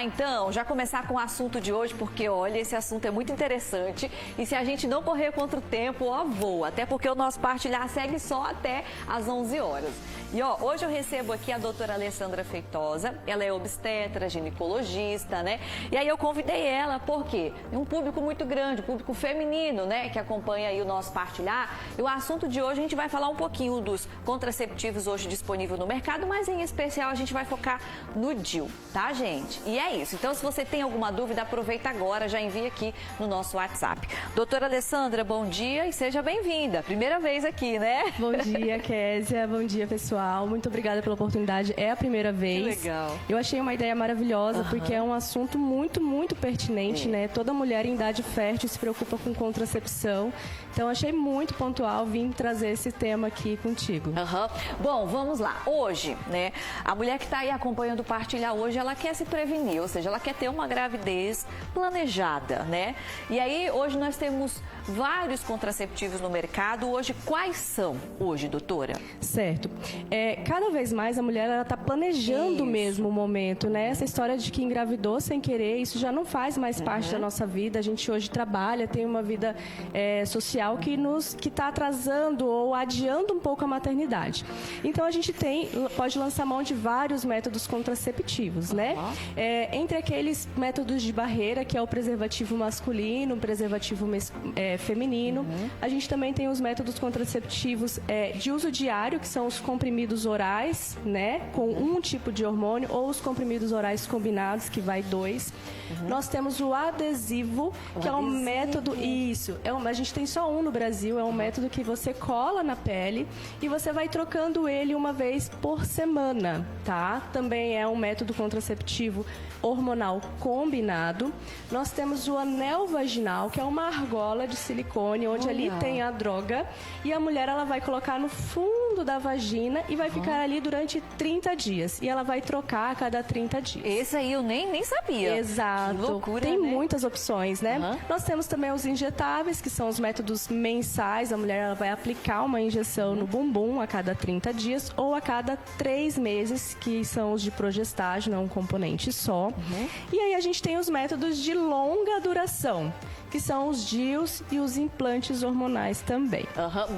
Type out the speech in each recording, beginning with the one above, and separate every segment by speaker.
Speaker 1: então, já começar com o assunto de hoje, porque olha, esse assunto é muito interessante e se a gente não correr contra o tempo, ó, voa. Até porque o nosso partilhar segue só até às 11 horas. E ó, hoje eu recebo aqui a doutora Alessandra Feitosa, ela é obstetra, ginecologista, né? E aí eu convidei ela porque é um público muito grande, um público feminino, né? Que acompanha aí o nosso partilhar. E o assunto de hoje a gente vai falar um pouquinho dos contraceptivos hoje disponíveis no mercado, mas em especial a gente vai focar no DIU, tá, gente? E é isso. Então, se você tem alguma dúvida, aproveita agora, já envia aqui no nosso WhatsApp. Doutora Alessandra, bom dia e seja bem-vinda. Primeira vez aqui, né?
Speaker 2: Bom dia, Késia. Bom dia, pessoal. Muito obrigada pela oportunidade. É a primeira vez.
Speaker 1: Que legal.
Speaker 2: Eu achei uma ideia maravilhosa, porque é um assunto muito pertinente, né? Toda mulher em idade fértil se preocupa com contracepção. Então, achei muito pontual vir trazer esse tema aqui contigo.
Speaker 1: Bom, vamos lá. Hoje, né, a mulher que está aí acompanhando o Partilhar hoje, ela quer se prevenir, ou seja, ela quer ter uma gravidez planejada, né? E aí, hoje nós temos vários contraceptivos no mercado. Hoje, quais são hoje, doutora?
Speaker 2: Certo. Cada vez mais a mulher está planejando mesmo o momento, né? Essa história de que engravidou sem querer, isso já não faz mais parte da nossa vida. A gente hoje trabalha, tem uma vida social que está atrasando ou adiando um pouco a maternidade. Então, a gente pode lançar mão de vários métodos contraceptivos, né? Entre aqueles métodos de barreira, que é o preservativo masculino, o preservativo feminino. A gente também tem os métodos contraceptivos de uso diário, que são os comprimidos orais, né, com um tipo de hormônio, ou os comprimidos orais combinados, que vai 2. Nós temos o adesivo, que é um método... Isso. A gente tem só um no Brasil, é um método que você cola na pele e você vai trocando ele uma vez por semana, tá? Também é um método contraceptivo hormonal combinado. Nós temos o anel vaginal, que é uma argola de silicone, onde ali tem a droga, e a mulher ela vai colocar no fundo da vagina e vai ficar ali durante 30 dias. E ela vai trocar a cada 30 dias.
Speaker 1: Esse aí eu nem sabia.
Speaker 2: Exato.
Speaker 1: Que loucura,
Speaker 2: tem
Speaker 1: né?
Speaker 2: muitas opções, né? Nós temos também os injetáveis, que são os métodos mensais. A mulher ela vai aplicar uma injeção no bumbum a cada 30 dias ou a cada 3 meses, que são os de progestágeno, é um componente só. E aí a gente tem os métodos de longa duração, que são os DIUs e os implantes hormonais também.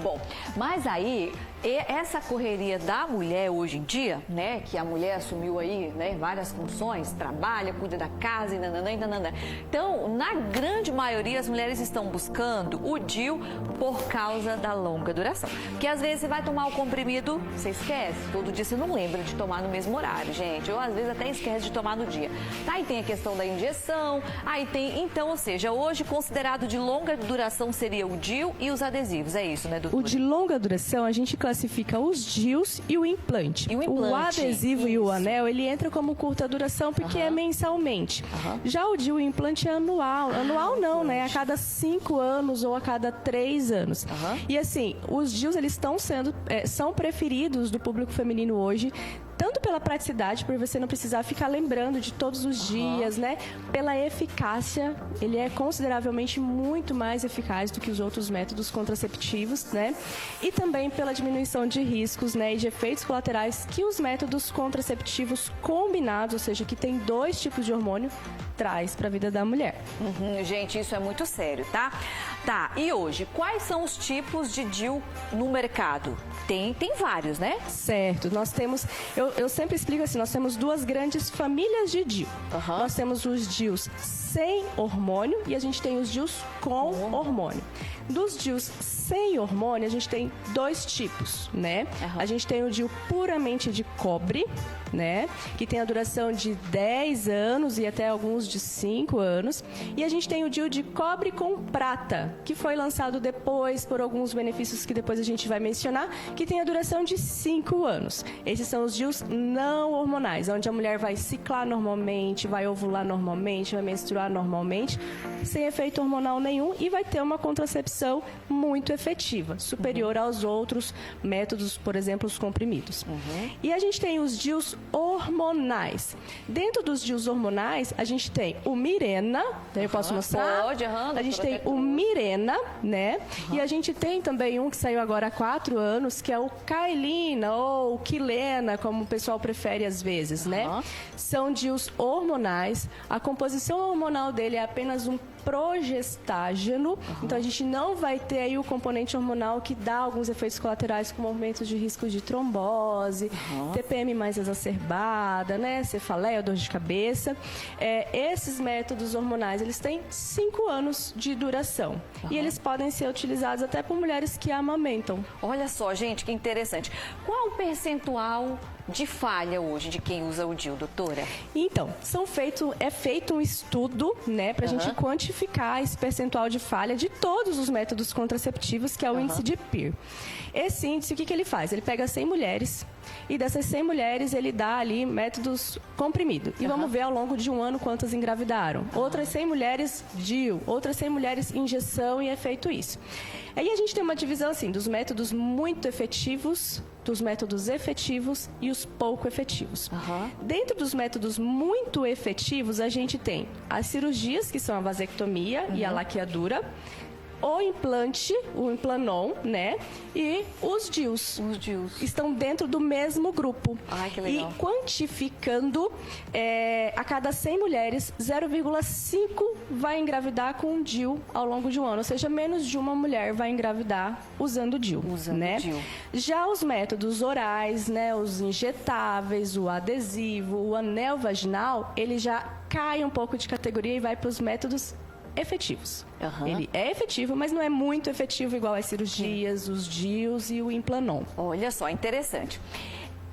Speaker 1: Bom, mas aí, essa correria da mulher hoje em dia, né, que a mulher assumiu aí, né, várias funções, trabalha, cuida da casa e nananã. Então, na grande maioria, as mulheres estão buscando o DIU por causa da longa duração. Porque às vezes você vai tomar o comprimido, você esquece, todo dia você não lembra de tomar no mesmo horário, gente. Ou às vezes até esquece de tomar no dia. Aí tem a questão da injeção, aí tem... Então, ou seja, hoje considerado de longa duração seria o DIU e os adesivos, é isso, né, doutora?
Speaker 2: O de longa duração, a gente classifica os DIUs e o implante. O adesivo e o anel, ele entra como curta duração porque é mensalmente. Já o DIU e o implante é anual. Anual não, né? A cada 5 anos ou a cada 3 anos. E assim, os DIUs, eles são preferidos do público feminino hoje, tanto pela praticidade, por você não precisar ficar lembrando de todos os dias, né? Pela eficácia, ele é consideravelmente muito mais eficaz do que os outros métodos contraceptivos, né? E também pela diminuição de riscos, né? E de efeitos colaterais que os métodos contraceptivos combinados, ou seja, que tem 2 tipos de hormônio, traz para a vida da mulher.
Speaker 1: Gente, isso é muito sério, tá? Tá, e hoje, quais são os tipos de DIU no mercado? Tem vários, né?
Speaker 2: Certo, nós temos... Eu sempre explico assim, nós temos 2 grandes famílias de DIU. Nós temos os DIUs sem hormônio e a gente tem os DIUs com hormônio. Dos DIUs sem hormônio, a gente tem 2 tipos, né? A gente tem o DIU puramente de cobre, né? Que tem a duração de 10 anos e até alguns de 5 anos. E a gente tem o DIU de cobre com prata, que foi lançado depois por alguns benefícios que depois a gente vai mencionar, que tem a duração de 5 anos. Esses são os DIUs não hormonais, onde a mulher vai ciclar normalmente, vai ovular normalmente, vai menstruar normalmente, sem efeito hormonal nenhum e vai ter uma contracepção composição muito efetiva, superior aos outros métodos, por exemplo, os comprimidos. E a gente tem os DIUs hormonais. Dentro dos DIUs hormonais, a gente tem o Mirena, eu posso mostrar?
Speaker 1: Pode,
Speaker 2: a gente tem o Mirena, né? E a gente tem também um que saiu agora há 4 anos, que é o Kailina ou Quilena, como o pessoal prefere às vezes, né? São DIUs hormonais. A composição hormonal dele é apenas um progestágeno, então a gente não vai ter aí o componente hormonal que dá alguns efeitos colaterais, como aumentos de risco de trombose, TPM mais exacerbada, né, cefaleia, dor de cabeça. Esses métodos hormonais, eles têm 5 anos de duração e eles podem ser utilizados até por mulheres que amamentam.
Speaker 1: Olha só, gente, que interessante. Qual o percentual de falha hoje de quem usa o DIU, doutora?
Speaker 2: Então, é feito um estudo, né, pra gente quantificar esse percentual de falha de todos os métodos contraceptivos, que é o índice de Peer. Esse índice, o que ele faz? Ele pega 100 mulheres e dessas 100 mulheres ele dá ali métodos comprimidos. E vamos ver ao longo de um ano quantas engravidaram. Outras 100 mulheres DIU, outras 100 mulheres injeção e é feito isso. Aí a gente tem uma divisão assim, dos métodos muito efetivos, dos métodos efetivos e os pouco efetivos. Dentro dos métodos muito efetivos, a gente tem as cirurgias, que são a vasectomia e a laqueadura, o implante, o Implanon, né? E os DIUs.
Speaker 1: Os DIUs.
Speaker 2: Estão dentro do mesmo grupo.
Speaker 1: Ai, que legal.
Speaker 2: E quantificando, a cada 100 mulheres, 0,5 vai engravidar com um DIU ao longo de um ano. Ou seja, menos de uma mulher vai engravidar usando o DIU. Né?
Speaker 1: DIU.
Speaker 2: Já os métodos orais, né? Os injetáveis, o adesivo, o anel vaginal, ele já cai um pouco de categoria e vai para os métodos efetivos. Ele é efetivo, mas não é muito efetivo igual as cirurgias, os DIUs e o Implanon.
Speaker 1: Olha só, interessante.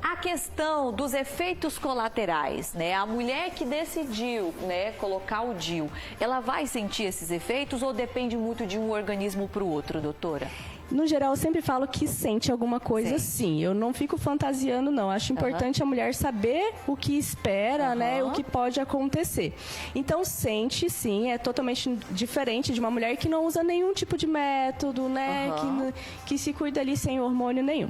Speaker 1: A questão dos efeitos colaterais, né? A mulher que decidiu, né, colocar o DIU, ela vai sentir esses efeitos ou depende muito de um organismo para o outro, doutora?
Speaker 2: No geral, eu sempre falo que sente alguma coisa sim. Eu não fico fantasiando, não. Acho importante a mulher saber o que espera, né? O que pode acontecer. Então, sente sim. É totalmente diferente de uma mulher que não usa nenhum tipo de método, né? Que se cuida ali sem hormônio nenhum.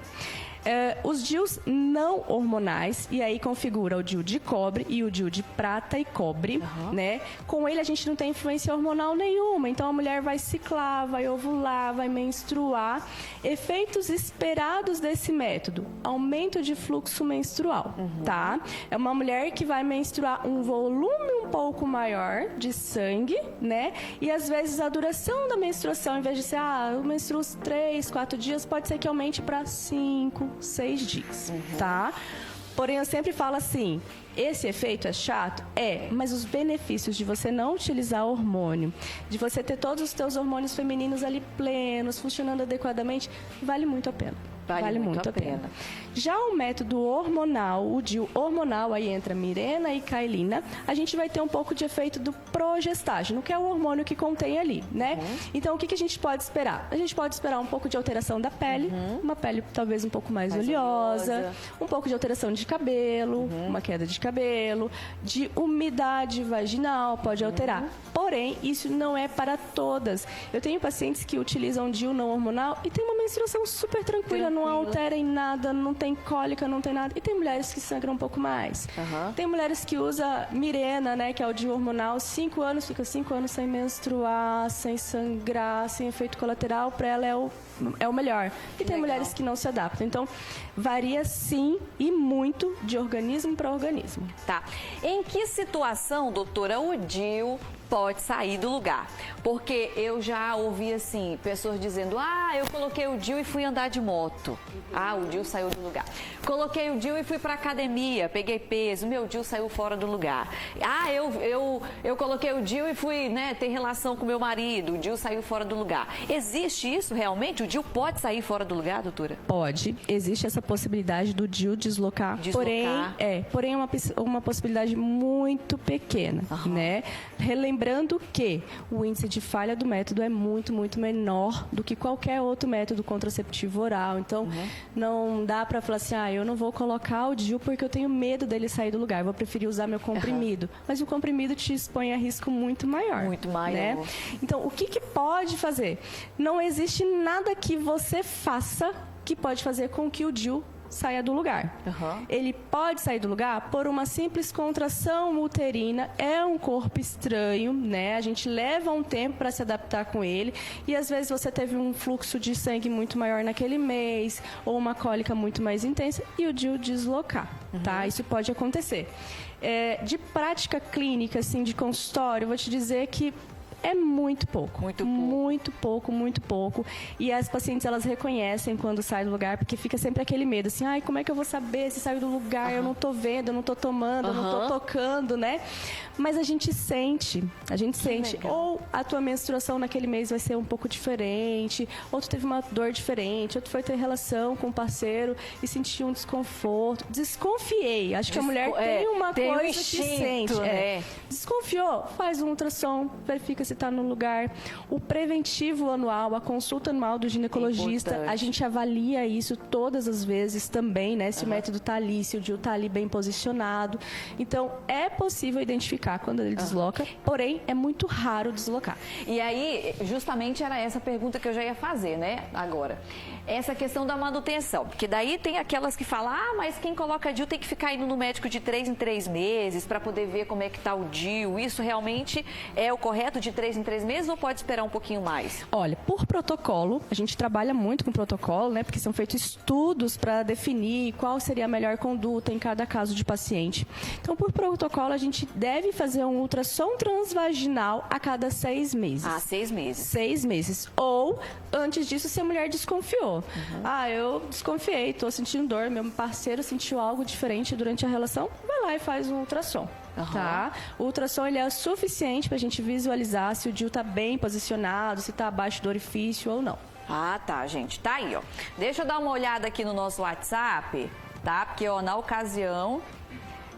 Speaker 2: Os DIUs não hormonais, e aí configura o DIU de cobre e o DIU de prata e cobre, né? Com ele a gente não tem influência hormonal nenhuma, então a mulher vai ciclar, vai ovular, vai menstruar. Efeitos esperados desse método: aumento de fluxo menstrual, tá? É uma mulher que vai menstruar um volume um pouco maior de sangue, né? E às vezes a duração da menstruação, em vez de ser, eu menstruo 3, 4 dias, pode ser que aumente para 5, 6 dias, tá? Porém, eu sempre falo assim, esse efeito é chato? Mas os benefícios de você não utilizar hormônio, de você ter todos os teus hormônios femininos ali plenos, funcionando adequadamente, vale muito a pena. Vale muito a pena. Já o método hormonal, o DIU hormonal, aí entra Mirena e Kailina, a gente vai ter um pouco de efeito do progestágeno, que é o hormônio que contém ali, né? Então, o que a gente pode esperar? A gente pode esperar um pouco de alteração da pele, uma pele talvez um pouco mais oleosa, um pouco de alteração de cabelo, uma queda de cabelo, de umidade vaginal, pode alterar. Porém, isso não é para todas. Eu tenho pacientes que utilizam DIU não hormonal e tem uma menstruação super tranquila, não altera em nada, não tem cólica, não tem nada. E tem mulheres que sangram um pouco mais. Tem mulheres que usam Mirena, né, que é o DIU hormonal, 5 anos, fica 5 anos sem menstruar, sem sangrar, sem efeito colateral, para ela é o melhor. E tem mulheres que não se adaptam. Então, varia sim e muito de organismo para organismo.
Speaker 1: Tá. Em que situação, doutora, o DIU pode sair do lugar? Porque eu já ouvi assim, pessoas dizendo, eu coloquei o DIU e fui andar de moto. O DIU saiu do lugar. Coloquei o DIU e fui pra academia, peguei peso, meu DIU saiu fora do lugar. Eu coloquei o DIU e fui, né, ter relação com meu marido, o DIU saiu fora do lugar. Existe isso realmente? O DIU pode sair fora do lugar, doutora?
Speaker 2: Pode. Existe essa possibilidade do DIU deslocar. Porém, é uma possibilidade muito pequena, né? Lembrando que o índice de falha do método é muito, muito menor do que qualquer outro método contraceptivo oral. Então, Então, não dá para falar assim, eu não vou colocar o DIU porque eu tenho medo dele sair do lugar, eu vou preferir usar meu comprimido. Mas o comprimido te expõe a risco muito maior.
Speaker 1: Muito maior.
Speaker 2: Né? Então, o que pode fazer? Não existe nada que você faça que pode fazer com que o DIU saia do lugar. Ele pode sair do lugar por uma simples contração uterina. É um corpo estranho, né? A gente leva um tempo para se adaptar com ele. E às vezes você teve um fluxo de sangue muito maior naquele mês, ou uma cólica muito mais intensa, e o DIU deslocar, tá? Isso pode acontecer. De prática clínica, assim, de consultório, eu vou te dizer que é muito pouco. Muito pouco. E as pacientes, elas reconhecem quando sai do lugar, porque fica sempre aquele medo, assim, como é que eu vou saber se saiu do lugar? Eu não tô vendo, eu não tô tomando, eu não tô tocando, né? Mas a gente sente. Ou a tua menstruação naquele mês vai ser um pouco diferente, ou tu teve uma dor diferente, ou tu foi ter relação com o parceiro e sentiu um desconforto. Desconfiei. Acho que a mulher tem uma coisa que sente. Desconfiou? Faz um ultrassom, verifica se está no lugar. O preventivo anual, a consulta anual do ginecologista, a gente avalia isso todas as vezes também, né? Se o método está ali, se o DIU está ali bem posicionado. Então, é possível identificar quando ele desloca, porém, é muito raro deslocar.
Speaker 1: E aí, justamente era essa pergunta que eu já ia fazer, né? Agora, essa questão da manutenção, porque daí tem aquelas que falam, mas quem coloca DIU tem que ficar indo no médico de 3 em 3 meses para poder ver como é que está o DIU. Isso realmente é o correto de 3 em 3 meses ou pode esperar um pouquinho mais?
Speaker 2: Olha, por protocolo, a gente trabalha muito com protocolo, né? Porque são feitos estudos para definir qual seria a melhor conduta em cada caso de paciente. Então, por protocolo, a gente deve fazer um ultrassom transvaginal a cada 6 meses.
Speaker 1: 6 meses.
Speaker 2: 6 meses. Ou, antes disso, se a mulher desconfiou. Eu desconfiei, estou sentindo dor, meu parceiro sentiu algo diferente durante a relação, vai lá e faz um ultrassom. Tá? O ultrassom, ele é suficiente para a gente visualizar se o DIU está bem posicionado, se está abaixo do orifício ou não.
Speaker 1: Tá, gente. Tá aí, ó. Deixa eu dar uma olhada aqui no nosso WhatsApp, tá? Porque, na ocasião,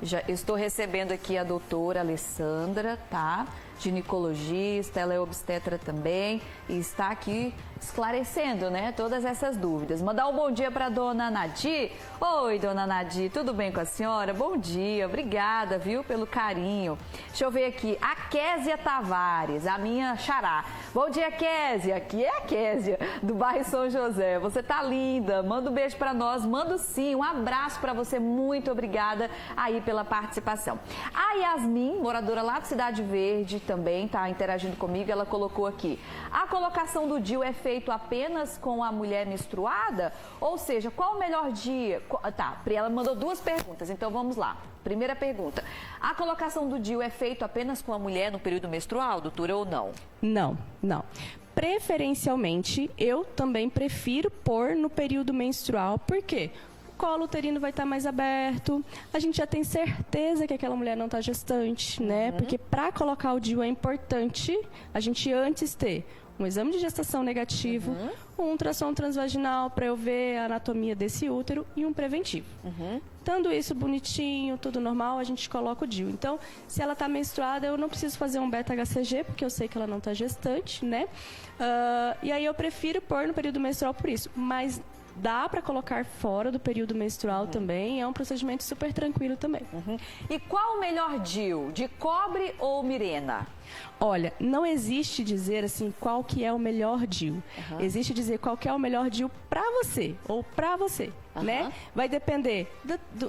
Speaker 1: já estou recebendo aqui a doutora Alessandra, tá? Ginecologista, ela é obstetra também e está aqui esclarecendo, né, todas essas dúvidas. Mandar um bom dia para a dona Nadir. Oi, dona Nadir, tudo bem com a senhora? Bom dia, obrigada, viu, pelo carinho. Deixa eu ver aqui, a Késia Tavares, a minha xará. Bom dia, Késia, aqui é a Késia, do bairro São José. Você tá linda, manda um beijo para nós, mando sim, um abraço para você, muito obrigada aí pela participação. A Yasmin, moradora lá de Cidade Verde, também está interagindo comigo, ela colocou aqui, a colocação do DIU é feito apenas com a mulher menstruada? Ou seja, qual o melhor dia? Ela mandou 2 perguntas, então vamos lá. Primeira pergunta, a colocação do DIU é feito apenas com a mulher no período menstrual, doutora, ou não?
Speaker 2: Não. Preferencialmente, eu também prefiro pôr no período menstrual, por quê? O colo uterino vai estar mais aberto, a gente já tem certeza que aquela mulher não está gestante, né? Porque para colocar o DIU é importante a gente antes ter um exame de gestação negativo, um ultrassom transvaginal para eu ver a anatomia desse útero e um preventivo. Estando isso bonitinho, tudo normal, a gente coloca o DIU. Então, se ela está menstruada, eu não preciso fazer um beta-HCG, porque eu sei que ela não está gestante, né? E aí eu prefiro pôr no período menstrual por isso. Mas dá para colocar fora do período menstrual também, é um procedimento super tranquilo também.
Speaker 1: E qual o melhor DIU, de cobre ou Mirena?
Speaker 2: Olha, não existe dizer assim qual que é o melhor DIU. Existe dizer qual que é o melhor DIU para você ou para você, né? Vai depender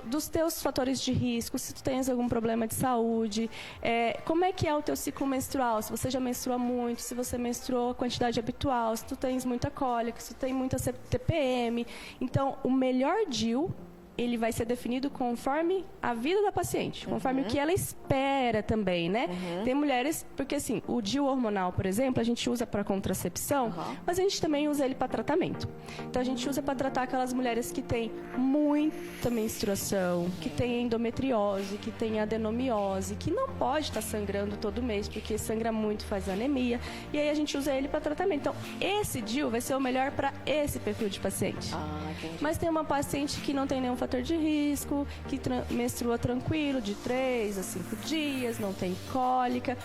Speaker 2: dos teus fatores de risco, se tu tens algum problema de saúde, como é que é o teu ciclo menstrual, se você já menstrua muito, se você menstruou a quantidade habitual, se tu tens muita cólica, se tu tem muita TPM. Então, o melhor DIU, ele vai ser definido conforme a vida da paciente, conforme o que ela espera também, né? Tem mulheres, porque assim, o DIU hormonal, por exemplo, a gente usa para contracepção, mas a gente também usa ele para tratamento. Então, a gente usa para tratar aquelas mulheres que têm muita menstruação, que têm endometriose, que têm adenomiose, que não pode estar sangrando todo mês, porque sangra muito, faz anemia, e aí a gente usa ele para tratamento. Então, esse DIU vai ser o melhor para esse perfil de paciente.
Speaker 1: Entendi.
Speaker 2: Mas tem uma paciente que não tem nenhum fator de risco, que menstrua tranquilo de 3 a 5 dias, não tem cólica,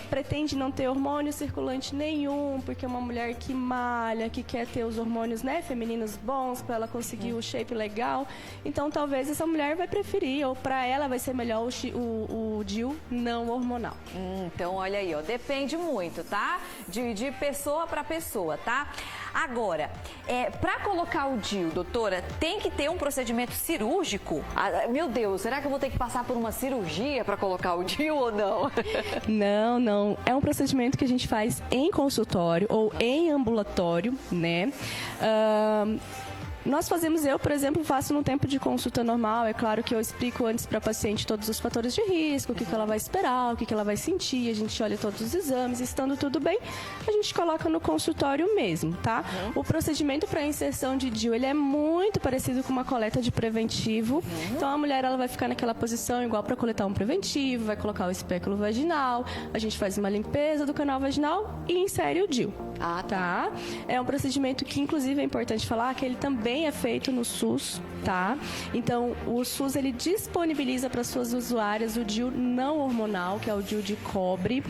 Speaker 2: pretende não ter hormônio circulante nenhum, porque é uma mulher que malha, que quer ter os hormônios, né, femininos bons, para ela conseguir o shape legal. Então, talvez essa mulher vai preferir, ou para ela vai ser melhor o DIU não hormonal.
Speaker 1: Então, olha aí, ó, depende muito, tá? De pessoa para pessoa, tá? Agora, para colocar o DIU, doutora, tem que ter um procedimento cirúrgico? Meu Deus, será que eu vou ter que passar por uma cirurgia para colocar o DIU ou não?
Speaker 2: Não. É um procedimento que a gente faz em consultório ou em ambulatório, né? Nós fazemos, eu, por exemplo, faço no tempo de consulta normal. É claro que eu explico antes para a paciente todos os fatores de risco, o que ela vai esperar, o que ela vai sentir. A gente olha todos os exames, estando tudo bem, a gente coloca no consultório mesmo, tá? O procedimento para inserção de DIU, ele é muito parecido com uma coleta de preventivo. Então, a mulher, ela vai ficar naquela posição igual para coletar um preventivo, vai colocar o espéculo vaginal, a gente faz uma limpeza do canal vaginal e insere o DIU. Tá? É um procedimento que, inclusive, é importante falar que ele também é feito no SUS, tá? Então, o SUS, ele disponibiliza para suas usuárias o DIU não hormonal, que é o DIU de cobre.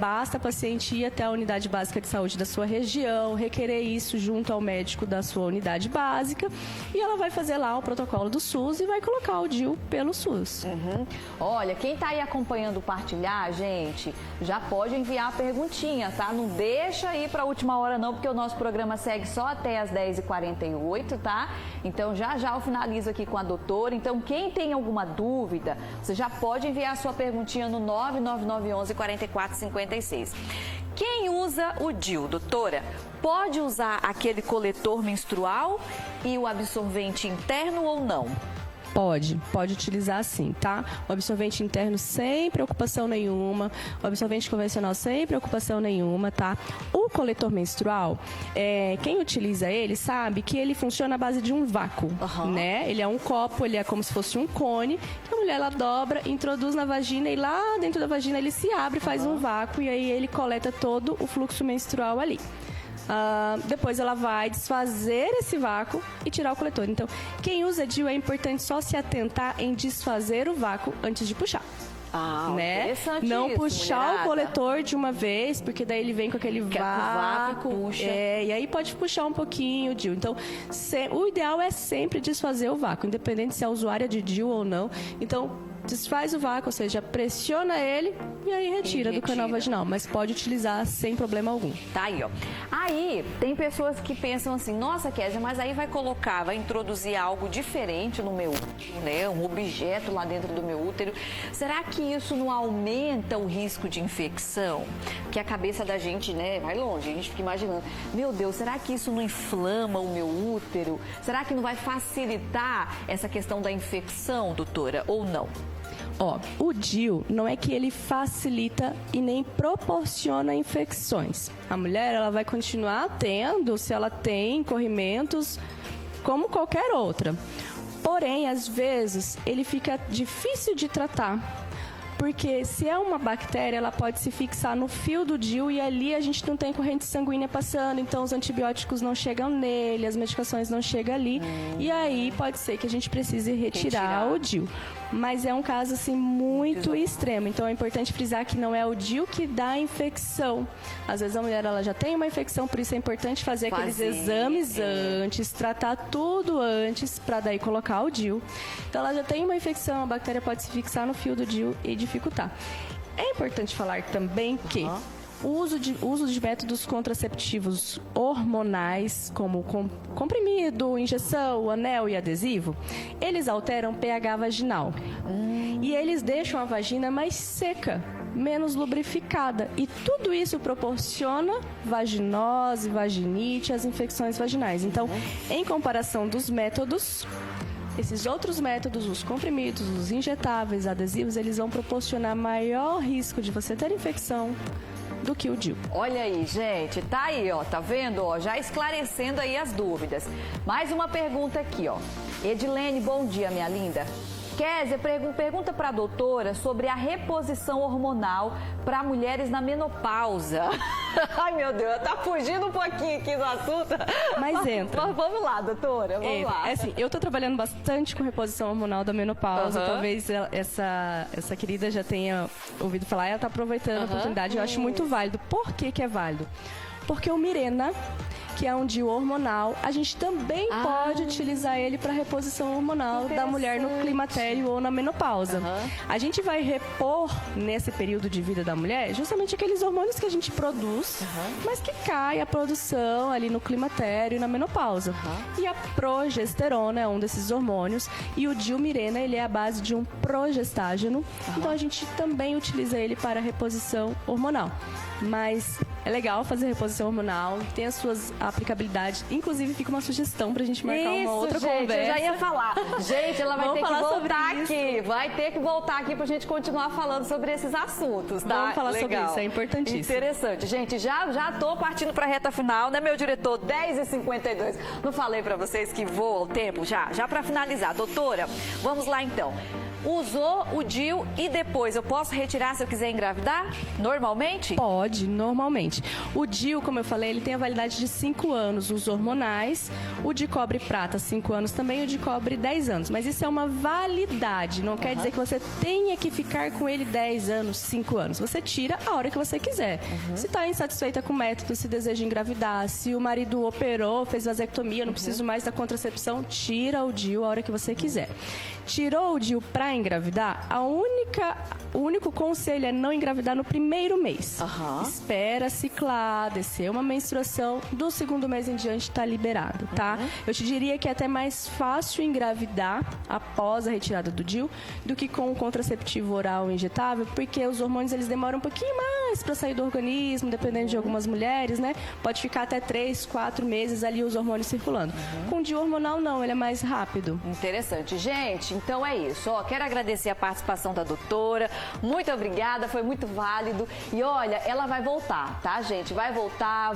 Speaker 2: Basta a paciente ir até a unidade básica de saúde da sua região, requerer isso junto ao médico da sua unidade básica, e ela vai fazer lá o protocolo do SUS e vai colocar o DIU pelo SUS.
Speaker 1: Olha, quem tá aí acompanhando o Partilhar, gente, já pode enviar a perguntinha, tá? Não deixa ir para a última hora não, porque o nosso programa segue só até as 10h48. Tá? Então, já eu finalizo aqui com a doutora. Então, quem tem alguma dúvida, você já pode enviar a sua perguntinha no 99911-4456. Quem usa o DIU, doutora, pode usar aquele coletor menstrual e o absorvente interno ou não?
Speaker 2: Pode utilizar sim, tá? O absorvente interno sem preocupação nenhuma, o absorvente convencional sem preocupação nenhuma, tá? O coletor menstrual, quem utiliza ele sabe que ele funciona à base de um vácuo, né? Ele é um copo, ele é como se fosse um cone, que a mulher, ela dobra, introduz na vagina e lá dentro da vagina ele se abre, faz um vácuo e aí ele coleta todo o fluxo menstrual ali. Depois ela vai desfazer esse vácuo e tirar o coletor. Então, quem usa DIU é importante só se atentar em desfazer o vácuo antes de puxar. Né?
Speaker 1: Interessante.
Speaker 2: Não
Speaker 1: isso,
Speaker 2: puxar
Speaker 1: mulherada.
Speaker 2: O coletor de uma vez, porque daí ele vem com aquele vácuo.
Speaker 1: Puxa.
Speaker 2: E aí pode puxar um pouquinho o DIU. Então, o ideal é sempre desfazer o vácuo, independente se é usuária de DIU ou não. Então, desfaz o vácuo, ou seja, pressiona ele e aí retira do canal vaginal. Mas pode utilizar sem problema algum.
Speaker 1: Tá aí, ó. Aí, tem pessoas que pensam assim, nossa, Kézia, mas aí vai introduzir algo diferente no meu útero, né? Um objeto lá dentro do meu útero. Será que isso não aumenta o risco de infecção? Porque a cabeça da gente, né, vai longe. A gente fica imaginando, meu Deus, será que isso não inflama o meu útero? Será que não vai facilitar essa questão da infecção, doutora, ou não?
Speaker 2: O DIU não é que ele facilita e nem proporciona infecções. A mulher, ela vai continuar tendo, se ela tem corrimentos, como qualquer outra. Porém, às vezes, ele fica difícil de tratar. Porque se é uma bactéria, ela pode se fixar no fio do DIU e ali a gente não tem corrente sanguínea passando, então os antibióticos não chegam nele, as medicações não chegam ali. E aí pode ser que a gente precise retirar o DIU. Mas é um caso assim muito extremo, então é importante frisar que não é o DIU que dá a infecção. Às vezes a mulher, ela já tem uma infecção, por isso é importante fazer aqueles exames antes, tratar tudo antes para daí colocar o DIU. Então ela já tem uma infecção, a bactéria pode se fixar no fio do DIU e dificultar. É importante falar também que o uso de métodos contraceptivos hormonais, como comprimido, injeção, anel e adesivo, eles alteram o pH vaginal. E eles deixam a vagina mais seca, menos lubrificada. E tudo isso proporciona vaginose, vaginite, as infecções vaginais. Então, em comparação dos métodos, esses outros métodos, os comprimidos, os injetáveis, adesivos, eles vão proporcionar maior risco de você ter infecção do que o DIU.
Speaker 1: Olha aí, gente, tá aí, ó, tá vendo? Ó, já esclarecendo aí as dúvidas. Mais uma pergunta aqui, ó. Edilene, bom dia, minha linda. Kézia pergunta para a doutora sobre a reposição hormonal para mulheres na menopausa. Ai, meu Deus, tá fugindo um pouquinho aqui do assunto.
Speaker 2: Mas entra.
Speaker 1: Vamos lá, doutora, vamos lá.
Speaker 2: É assim, eu tô trabalhando bastante com reposição hormonal da menopausa. Talvez essa querida já tenha ouvido falar e ela tá aproveitando a oportunidade. Eu acho muito válido. Por que que é válido? Porque o Mirena, que é um DIU hormonal, a gente também pode utilizar ele para reposição hormonal da mulher no climatério ou na menopausa. A gente vai repor nesse período de vida da mulher justamente aqueles hormônios que a gente produz, mas que cai a produção ali no climatério e na menopausa. E a progesterona é um desses hormônios e o DIU Mirena, ele é a base de um progestágeno. Então a gente também utiliza ele para reposição hormonal. Mas é legal fazer reposição hormonal, tem as suas aplicabilidades. Inclusive, fica uma sugestão pra gente marcar uma outra conversa.
Speaker 1: Eu já ia falar. Gente, ela vai
Speaker 2: Vamos
Speaker 1: ter que
Speaker 2: falar
Speaker 1: voltar
Speaker 2: sobre
Speaker 1: aqui. Vai ter que voltar aqui pra gente continuar falando sobre esses assuntos, tá?
Speaker 2: Vamos falar
Speaker 1: Legal.
Speaker 2: sobre isso, é importantíssimo.
Speaker 1: Interessante. Gente, já tô partindo pra reta final, né, meu diretor? 10h52. Não falei pra vocês que voa o tempo? Já pra finalizar. Doutora, vamos lá então. Usou o DIU e depois eu posso retirar se eu quiser engravidar? Normalmente?
Speaker 2: Pode, normalmente. O DIU, como eu falei, ele tem a validade de 5 anos, os hormonais. O de cobre prata, 5 anos também, o de cobre 10 anos. Mas isso é uma validade, não quer dizer que você tenha que ficar com ele 10 anos, 5 anos. Você tira a hora que você quiser. Se está insatisfeita com o método, se deseja engravidar, se o marido operou, fez vasectomia, não preciso mais da contracepção, tira o DIU a hora que você quiser. Tirou o DIU para engravidar, o único conselho é não engravidar no primeiro mês. Espera ciclar, descer uma menstruação, do segundo mês em diante está liberado, tá? Eu te diria que é até mais fácil engravidar após a retirada do DIU do que com o contraceptivo oral injetável, porque os hormônios eles demoram um pouquinho mais para sair do organismo, dependendo de algumas mulheres, né? Pode ficar até 3, 4 meses ali os hormônios circulando. Com o DIU hormonal não, ele é mais rápido.
Speaker 1: Interessante. Gente, então é isso. Ó, quero agradecer a participação da doutora. Muito obrigada, foi muito válido. E olha, ela vai voltar, tá, gente? Vai voltar.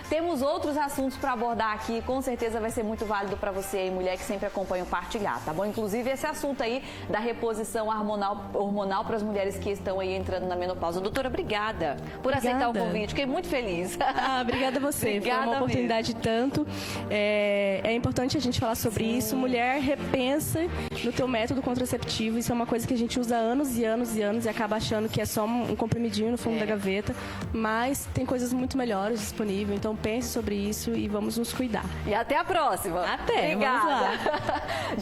Speaker 1: Temos outros assuntos para abordar aqui. Com certeza vai ser muito válido para você aí, mulher que sempre acompanha o Partilhar, tá bom? Inclusive esse assunto aí da reposição hormonal para as mulheres que estão aí entrando na menopausa. Doutora, obrigada por aceitar o convite. Fiquei muito feliz.
Speaker 2: Obrigada a você.
Speaker 1: Obrigada.
Speaker 2: Foi uma oportunidade tanto. É importante a gente falar sobre isso. Mulher, repensa no teu método contraceptivo. Isso é uma coisa que a gente usa há anos e anos e anos e acaba achando que é só um comprimidinho no fundo da gaveta. Mas tem coisas muito melhores disponíveis. Então pense sobre isso e vamos nos cuidar.
Speaker 1: E até a próxima.
Speaker 2: Até.
Speaker 1: Obrigada.
Speaker 2: Vamos lá.